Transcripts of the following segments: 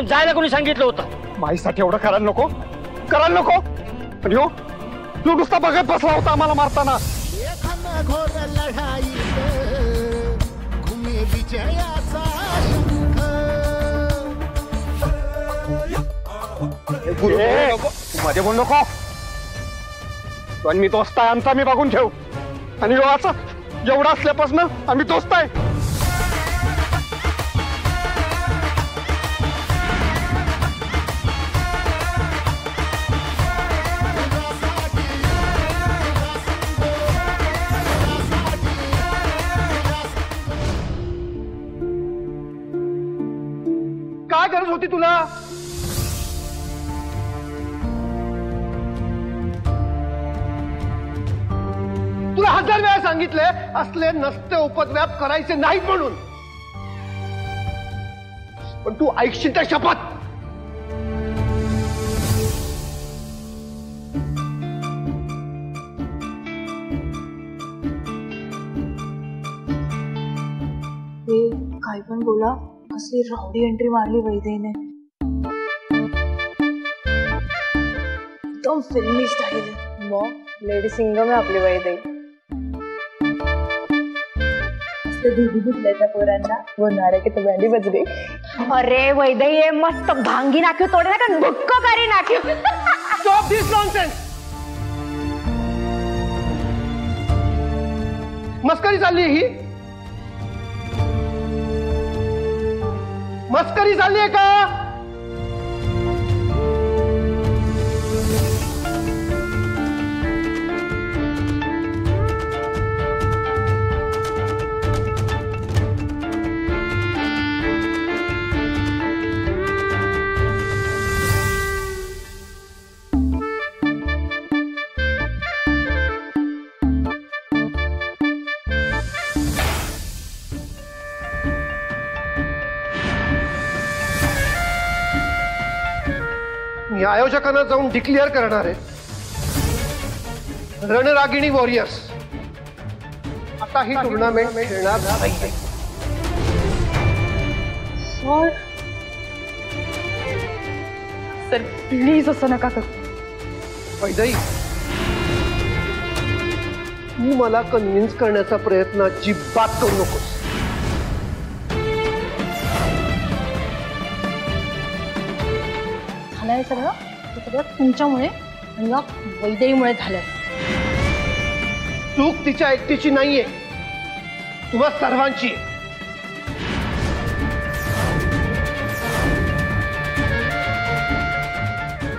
घेऊन जायला कोणी सांगितलं होतं? माईसाठी एवढं करायला नको, करायला नको. पण हो, तू नुसता बघत बसला होता आम्हाला मारताना. मध्ये बोल नको. पण मी दोस्त आहे आमचा, मी बघून ठेव. आणि हो असं एवढं असल्यापासून आम्ही दोस्त आहे. काय गरज होती तुला? तुला 1000 वेळा सांगितले असले नसते उपद्व्याप करायचे नाहीत म्हणून. पण तू ऐकशील त्या शपथ. काय पण बोला, कसली रावडी एंट्री मारली वैदेहीने. एकदम फिल्मी स्टाईल है. मग लेडी सिंगम आहे आपली वैदेही. त्या पोरांना बोलणार की तो बँडी बज गई. अरे वैदेही मस्त भांगी नाख्यो तोडे ना का भुक्को करी नाख्यो. स्टॉप दिस नॉनसेन्स. मस्करी चालली ही? मस्करी चालली आहे का? मी आयोजकांना जाऊन डिक्लेअर करणार आहे, रणरागिणी वॉरियर्स आता ही टुर्नामेंट खेळणार नाही. सर प्लीज असं नका करू. वैदेही, तू मला कन्व्हिन्स करण्याचा प्रयत्न अजिबात करू नकोस. झालंय सगळं तुमच्यामुळे आणि वैदेहीमुळे झालंय. चूक तिच्या एकटीची नाहीये, तुम्हा सर्वांची.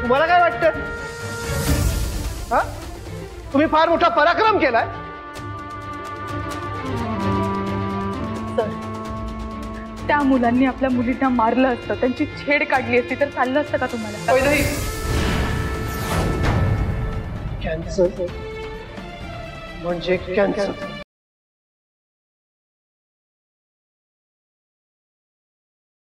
तुम्हाला काय वाटतं? हा, तुम्ही फार मोठा पराक्रम केलाय. सर, त्या मुलांनी आपल्या मुलींना मारलं असतं, त्यांची छेड काढली असती तर चाललं असतं का तुम्हाला? वैदेही, कॅन्सर म्हणजे कॅन्सर.